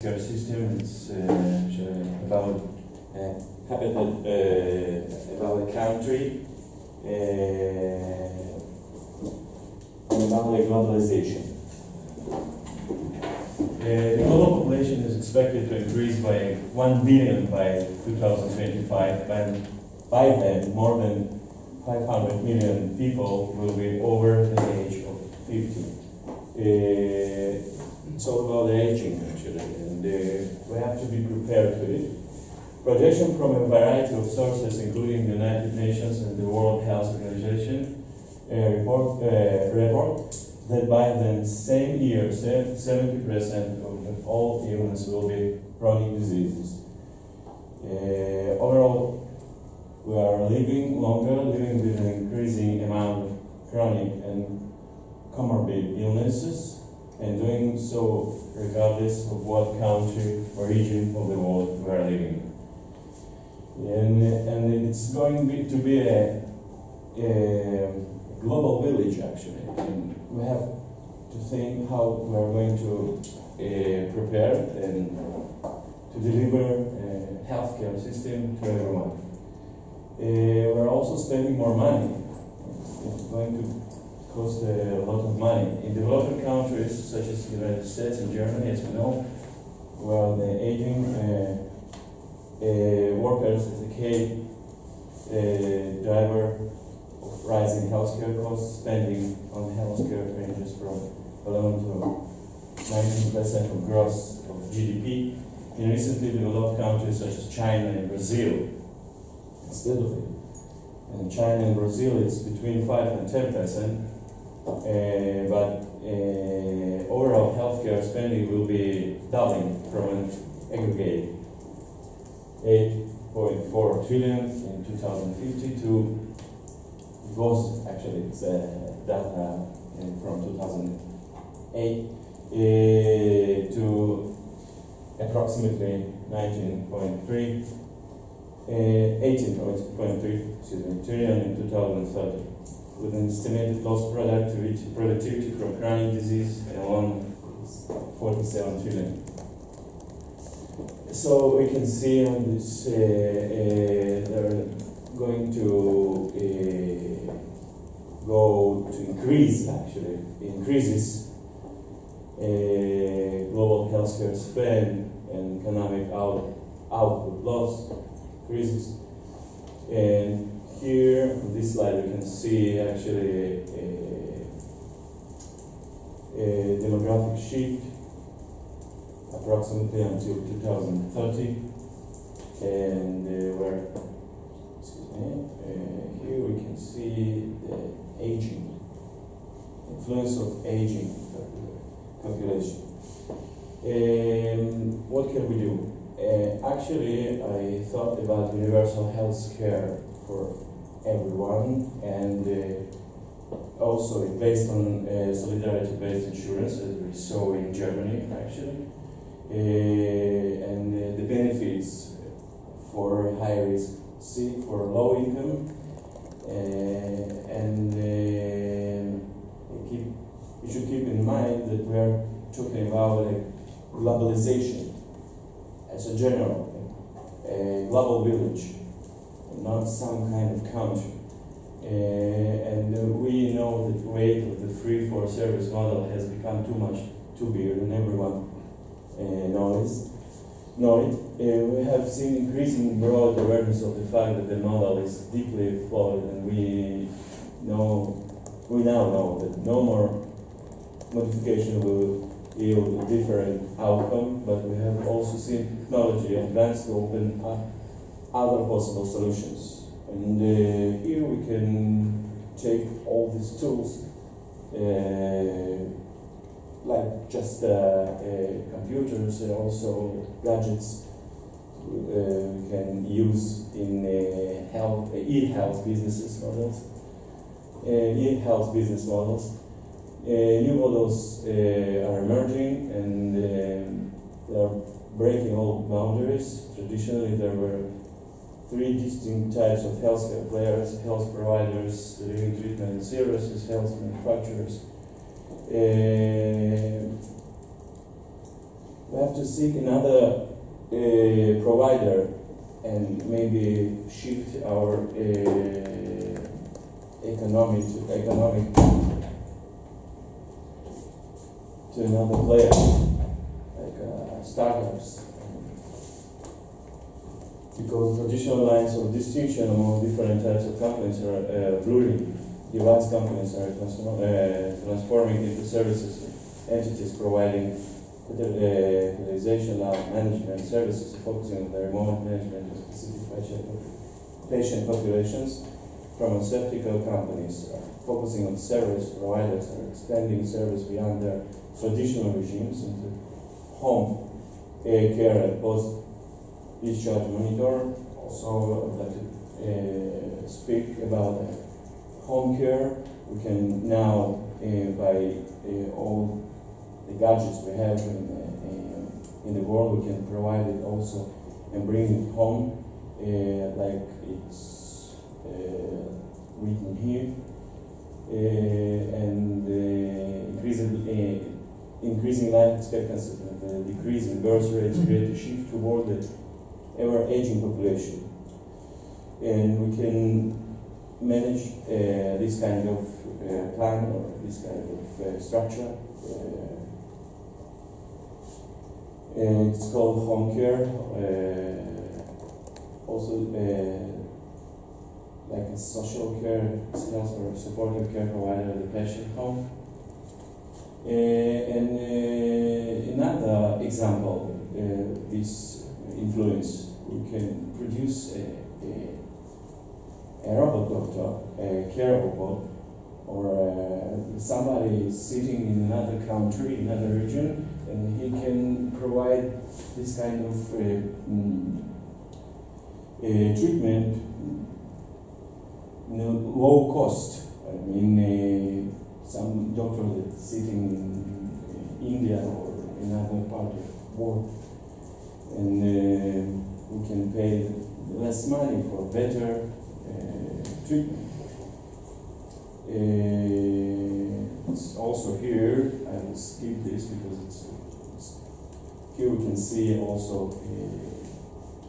healthcare system. It's about about a country and about the globalization. The global population is expected to increase by 1 billion by 2025, and by then more than 500 million people will be over the age of 50. It's all about aging, actually, and we have to be prepared for it. Projection from a variety of sources, including the United Nations and the World Health Organization, report that by the same year, 70% of all illness will be chronic diseases. Overall, we are living longer, living with an increasing amount of chronic and comorbid illnesses, and doing so regardless of what country or region of the world we are living in. And it's going to be a global village, actually. And we have to think how we are going to prepare and to deliver a healthcare system to everyone. We're also spending more money. It's going to cost a lot of money. In developing countries such as the United States and Germany, as we know, well, the aging workers is a key driver of rising healthcare costs. Spending on healthcare ranges from 11 to 19% of gross of GDP. In recently developed countries such as China and Brazil, instead of it. And China and Brazil is between 5 and 10%, but overall healthcare spending will be doubling from an aggregate 8.4 trillion in 2050 to, it was actually, it's data from 2008, to approximately 18.3 trillion in 2030, with an estimated lost productivity from chronic disease alone 47 trillion. So we can see on this they're going to go to increases global healthcare spend and economic output loss increases. And here on this slide we can see actually a demographic shift approximately until 2030, and here we can see the aging, influence of aging population. What can we do? Actually, I thought about universal health care for everyone, and also based on solidarity-based insurance, as we saw in Germany, actually, and the benefits for high risk, for low income, and you should keep in mind that we are talking about globalization as a general thing, a global village, not some kind of country. And we know that the weight of the free for service model has become too big, and everyone knows it. We have seen increasing broad awareness of the fact that the model is deeply flawed, and we now know that no more modification will yield a different outcome, but we have also seen technology advance to open up other possible solutions. And here we can take all these tools, like just computers and also gadgets we can use in e-health business models. New models are emerging, and they are breaking all boundaries. Traditionally, there were three distinct types of healthcare players: health providers, delivering treatment and services, health manufacturers. we have to seek another provider and maybe shift our economic to another player, like startups. Because traditional lines of distinction among different types of companies are blurring. Device companies are transforming into services entities providing organizational management services focusing on the remote management of specific patient populations. Pharmaceutical companies are focusing on service providers are expanding service beyond their traditional regimes into home care and post-discharge monitor. Also, I'd like to speak about home care. We can now, by all the gadgets we have in the world, we can provide it also and bring it home, like it's written here, and increasing life expectancy and decreasing birth rates create a shift toward the ever-aging population, and we can manage this kind of plan or this kind of structure. It's called home care, also like a social care or supportive care provider at the patient home. And another example, this influence, we can produce a robot doctor, a care robot, or somebody sitting in another country, another region, and he can provide this kind of treatment low cost. I mean, some doctor that's sitting in India or another part of the world, and we can pay less money for better treatment. It's also here, I will skip this because it's here we can see also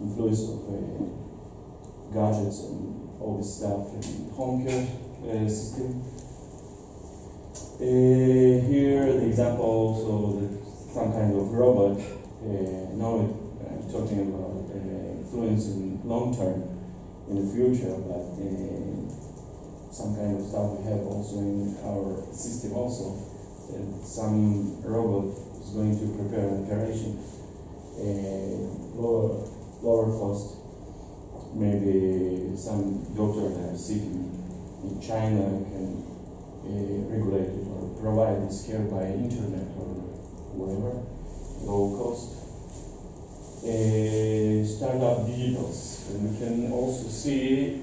influence of gadgets and all this stuff in home care system. Here the example also some kind of robot. Now I'm talking about influence in long term in the future, but some kind of stuff we have also in our system also. Some robot is going to prepare an operation, lower cost. Maybe some doctor that are sitting in China can regulate it or provide this care by internet or whatever, low cost. Startup digitals, and we can also see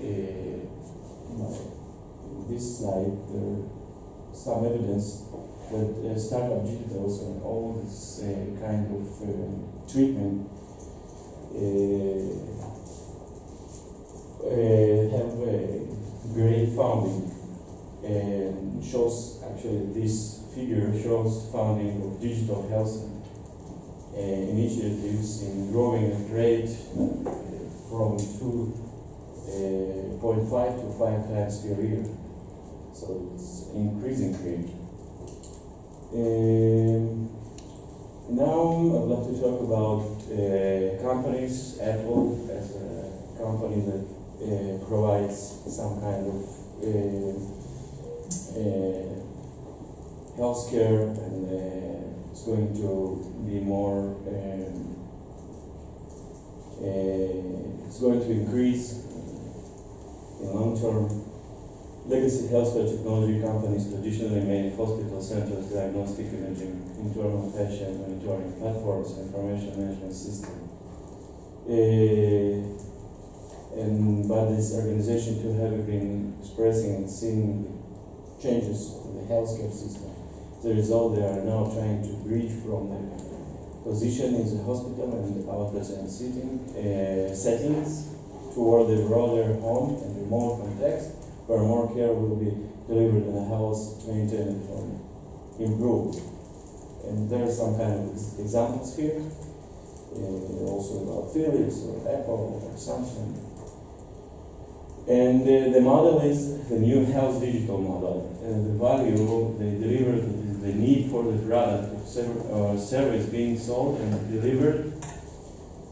this slide some evidence that startup digitals and all this kind of treatment have a great founding, and shows actually this figure shows founding of digital health initiatives in growing at rate from 2.5 to 5 times per year. So it's increasing rate. Now I'd like to talk about companies. Apple as a company that provides some kind of healthcare, and it's going to be more. It's going to increase in long term. Legacy healthcare technology companies traditionally made hospital centers, diagnostic imaging, internal patient monitoring platforms, information management system. But this organization too have been expressing and seeing changes in the healthcare system. As a result, they are now trying to bridge from the position in the hospital and outpatient settings toward the broader home and remote context, where more care will be delivered and the health maintained and improved. And there are some kind of examples here, also about Philips or Apple or Samsung. And the model is the new health digital model. The value they deliver is the need for the product or service being sold and delivered.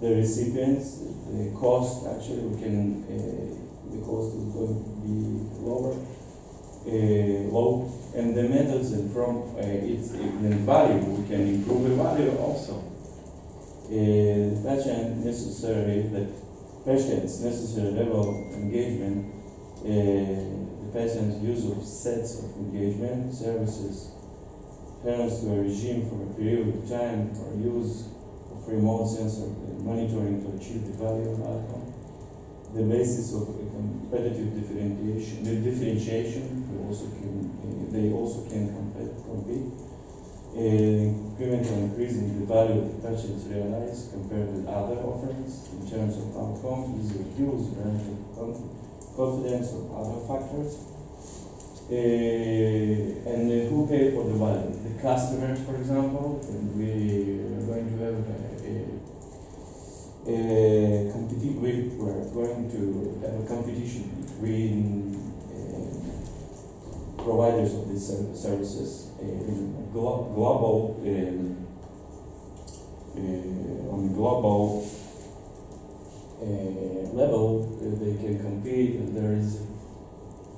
The recipients, the cost actually the cost is going to be low, and the methods and from its value we can improve the value also. Patient's necessary level of engagement, the patient's use of sets of engagement services, adherence to a regime for a period of time, or use of remote sensor monitoring to achieve the value of outcome. The basis of a competitive differentiation, they also can compete. Incremental increase in the value of the patients realized compared with other offerings in terms of outcomes, ease of use, relative confidence, or other factors. And who pay for the value? The customers, for example, and we are going to have we're going to have a competition between providers of these services in global on the global level. They can compete, and there is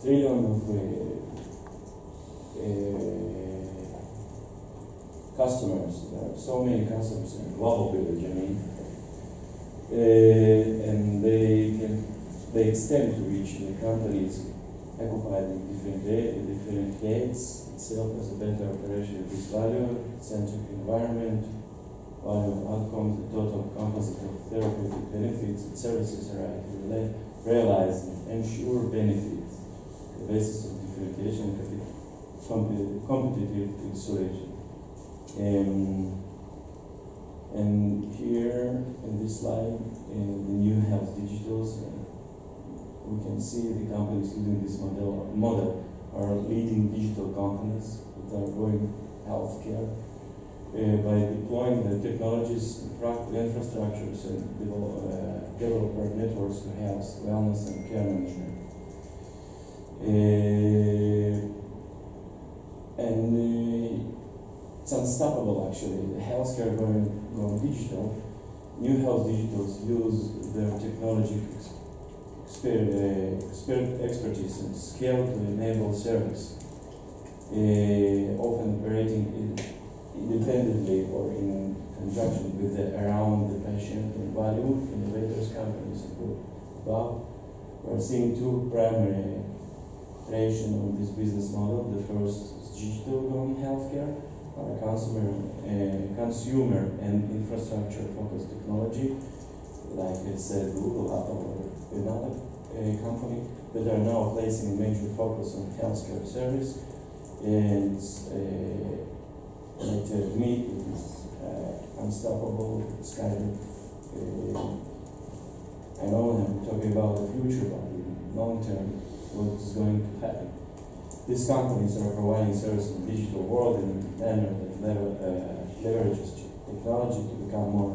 trillion of customers. There are so many customers in the global village. And they extend to reach the companies occupied in different gates itself as a better operation of this value, centric environment, value of outcomes, the total composite of therapeutic benefits and services are realized and ensure benefits, the basis of differentiation and competitive insulation. And here in this slide, the new health digitals, we can see the companies using this model are leading digital companies that are growing healthcare by deploying the technologies, infrastructures, and developer networks to health, wellness, and care management. It's unstoppable actually. The healthcare going digital. New health digitals use their technology expertise and scale to enable service, often operating independently or in conjunction with around the patient and value innovators companies above. We're seeing two primary variations of this business model. The first is digital healthcare, or consumer and infrastructure focused technology, like I said, Google, Apple, or another company that are now placing a major focus on healthcare service. And to me, it is unstoppable. It's kind of, I know I'm talking about the future, but in long term, what is going to happen? These companies are providing service in the digital world in a manner that leverages technology to become more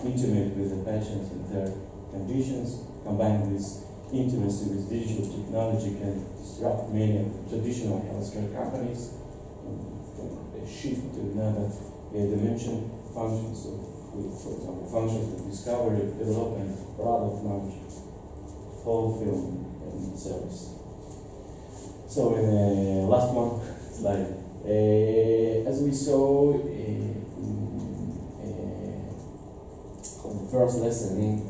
intimate with the patients and their conditions. Combined with intimacy with digital technology can disrupt many of the traditional healthcare companies and can shift to another dimension, functions of, for example, functions of discovery, development, product launch, fulfillment, and service. So in the last one slide, as we saw in the first lesson,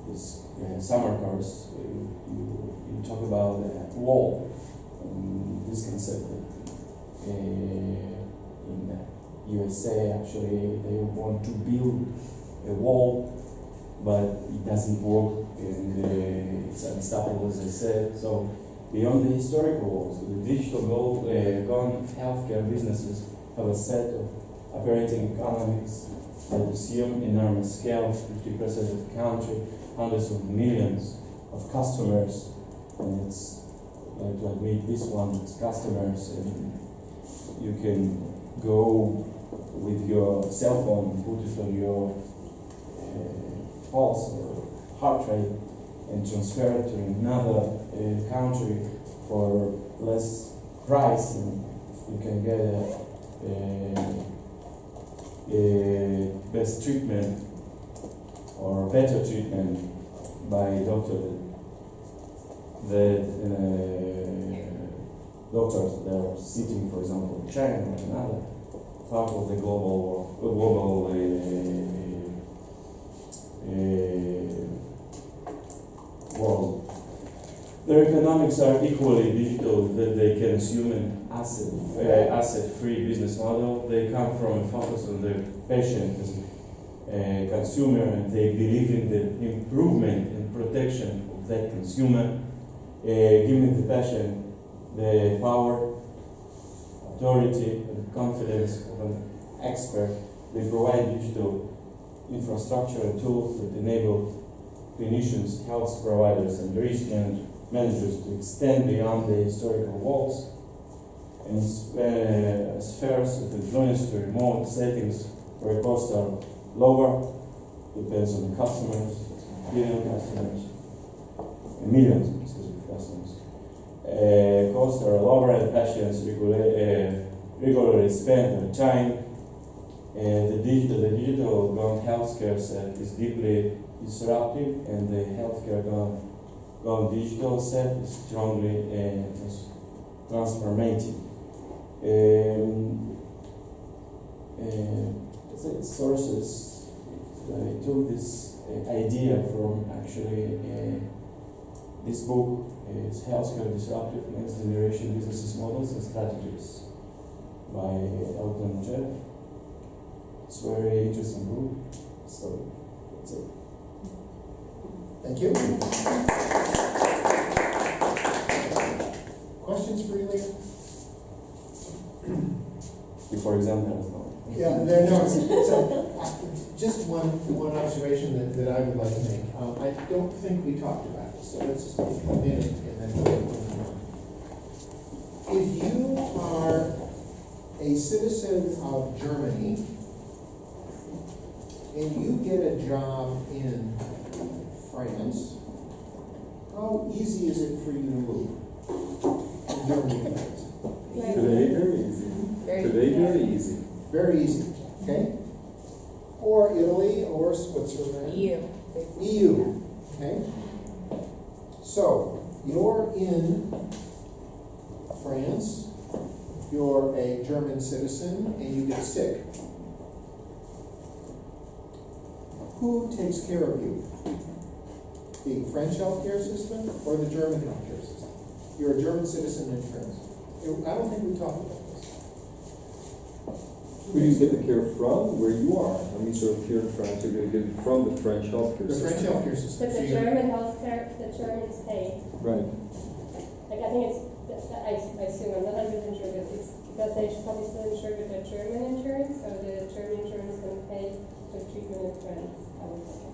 this summer course, you talk about a wall, this concept in USA actually they want to build a wall, but it doesn't work, and it's unstoppable, as I said. So beyond the historical walls, the digital gone healthcare businesses have a set of operating economics that assume enormous scale, 50% of the country, hundreds of millions of customers, and it's like this one, it's customers, and you can go with your cell phone, put it on your pulse or heart rate, and transfer it to another country for less price, and you can get a best treatment or better treatment by doctor. The doctors that are sitting, for example, in China or another part of the global world. Their economics are equally digital, that they can assume an asset-free business model. They come from a focus on their patient as a consumer, and they believe in the improvement and protection of that consumer, giving the patient the power, authority, and confidence of an expert. They provide digital infrastructure and tools that enable clinicians, health providers, and risk managers to extend beyond the historical walls and spheres of influence to remote settings where costs are lower, depends on the customers, millions of customers. Costs are lower and patients regularly spend their time. The digital gone healthcare set is deeply disruptive, and the healthcare gone digital set is strongly transformative. Sources, I took this idea from actually this book. It's Healthcare Disruptive Next Generation Business Models and Strategies by Elton Jeff. It's a very interesting book. So that's it. Thank you. Questions for Ilya? Before exam, Yeah, there no. So, just one observation that I would like to make. I don't think we talked about this, so let's just take a minute and then we'll move on. If you are a citizen of Germany and you get a job in France, how easy is it for you to move from Germany to France? Today, very easy. Very easy. Very easy, okay? Or Italy, or Switzerland. EU, okay? So, you're in France, you're a German citizen, and you get sick. Who takes care of you? The French healthcare system or the German healthcare system? You're a German citizen in France. I don't think we talked about this. Who do you get the care from? Where you are. I mean, so if you're in France, you're going to get it from the French healthcare The system. French healthcare system. But the German healthcare, the Germans pay. Right. Like, I think I assume, I'm not 100% sure, but it's because they probably still insure with their German insurance, so the German insurance can pay for treatment in France, I would say.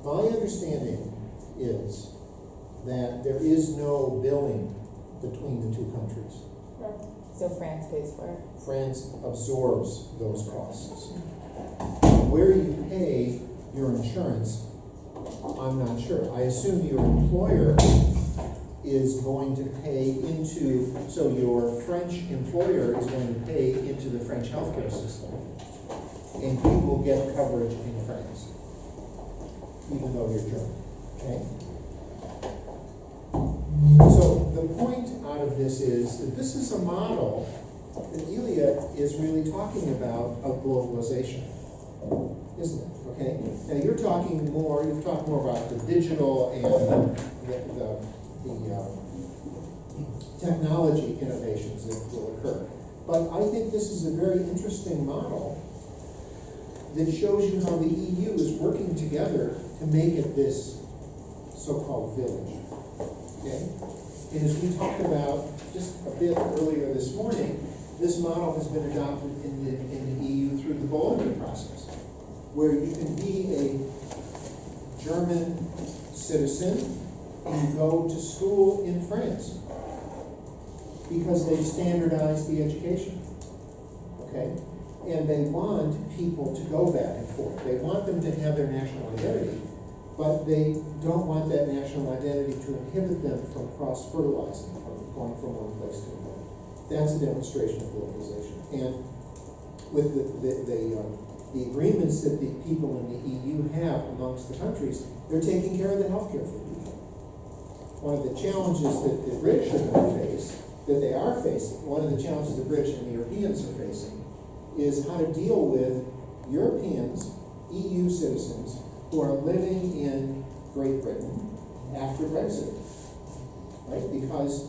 My understanding is that there is no billing between the two countries. So France pays for it. France absorbs those costs. Where you pay your insurance, I'm not sure. I assume your employer is going to pay into, so your French employer is going to pay into the French healthcare system, and you will get coverage in France, even though you're German, okay? So the point out of this is that this is a model that Ilya is really talking about of globalization, isn't it? Okay. Now you've talked more about the digital and the technology innovations that will occur. But I think this is a very interesting model that shows you how the EU is working together to make it this so-called village. Okay? And as we talked about just a bit earlier this morning, this model has been adopted in the EU through the Bologna process, where you can be a German citizen and go to school in France. because they've standardized the education, okay? And they want people to go back and forth. They want them to have their national identity, but they don't want that national identity to inhibit them from cross-fertilizing, from going from one place to another. That's a demonstration of globalization. And with the agreements that the people in the EU have amongst the countries, they're taking care of the healthcare for people. One of the challenges that the British are going to face, that they are facing, one of the challenges the British and the Europeans are facing, is how to deal with Europeans, EU citizens, who are living in Great Britain after Brexit, right? Because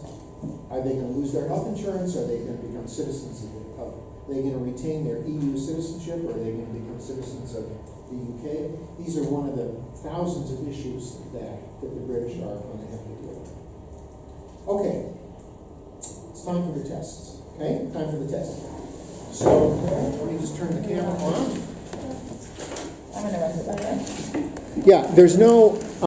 are they going to lose their health insurance? Are they going to become citizens of are they going to retain their EU citizenship, or are they going to become citizens of the UK? These are one of the thousands of issues that the British are going to have to deal with. Okay, it's time for the tests. Okay, time for the test. So let me just turn the camera on. I'm gonna run to that. Yeah, there's no